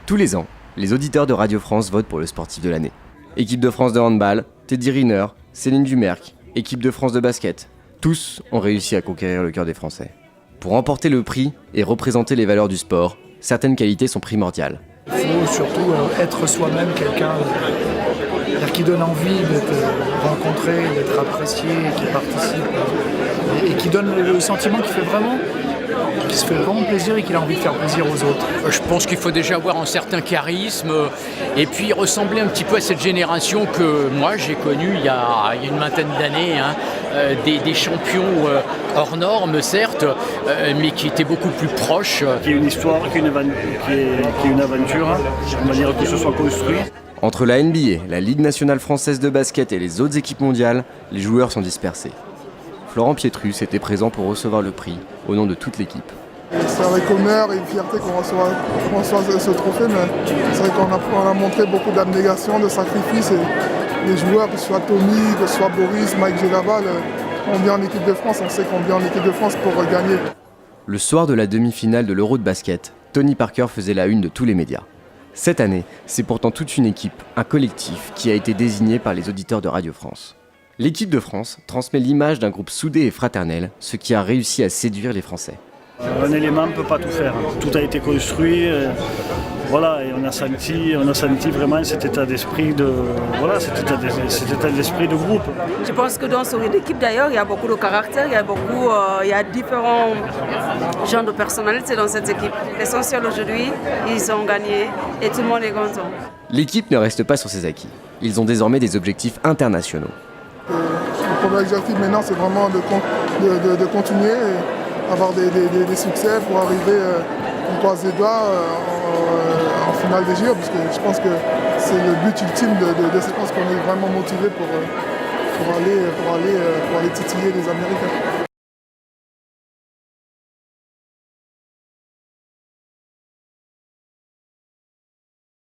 Tous les ans, les auditeurs de Radio France votent pour le sportif de l'année. Équipe de France de handball, Teddy Riner, Céline Dumerc, équipe de France de basket. Tous ont réussi à conquérir le cœur des Français. Pour remporter le prix et représenter les valeurs du sport, certaines qualités sont primordiales. Il faut surtout être soi-même quelqu'un qui donne envie d'être rencontré, d'être apprécié, qui participe et qui donne le sentiment qu'il se fait vraiment plaisir et qu'il a envie de faire plaisir aux autres. Je pense qu'il faut déjà avoir un certain charisme et puis ressembler un petit peu à cette génération que moi j'ai connue il y a une vingtaine d'années, des champions hors normes certes, mais qui étaient beaucoup plus proches. Qui est une histoire, qui est une aventure, on va dire que ce soit construit. Entre la NBA, la Ligue nationale française de basket et les autres équipes mondiales, les joueurs sont dispersés. Florent Pietrus était présent pour recevoir le prix au nom de toute l'équipe. C'est avec honneur et fierté qu'on reçoit ce trophée, mais c'est vrai qu'on a montré beaucoup d'abnégation, de sacrifice. Et les joueurs, que ce soit Tommy, que ce soit Boris, Mike Gélaval, on vient en équipe de France, on sait qu'on vient en équipe de France pour gagner. Le soir de la demi-finale de l'Euro de basket, Tony Parker faisait la une de tous les médias. Cette année, c'est pourtant toute une équipe, un collectif, qui a été désigné par les auditeurs de Radio France. L'équipe de France transmet l'image d'un groupe soudé et fraternel, ce qui a réussi à séduire les Français. Un élément ne peut pas tout faire. Tout a été construit, et on a senti vraiment cet état d'esprit de groupe. Je pense que dans cette équipe d'ailleurs, il y a beaucoup de caractère, il y a différents genres de personnalités dans cette équipe. L'essentiel aujourd'hui, ils ont gagné et tout le monde est content. L'équipe ne reste pas sur ses acquis. Ils ont désormais des objectifs internationaux. Le premier objectif maintenant, c'est vraiment de continuer et avoir des succès pour arriver, on croise les doigts, en finale des JO, parce que je pense que c'est le but ultime je pense qu'on est vraiment motivé pour aller titiller les Américains.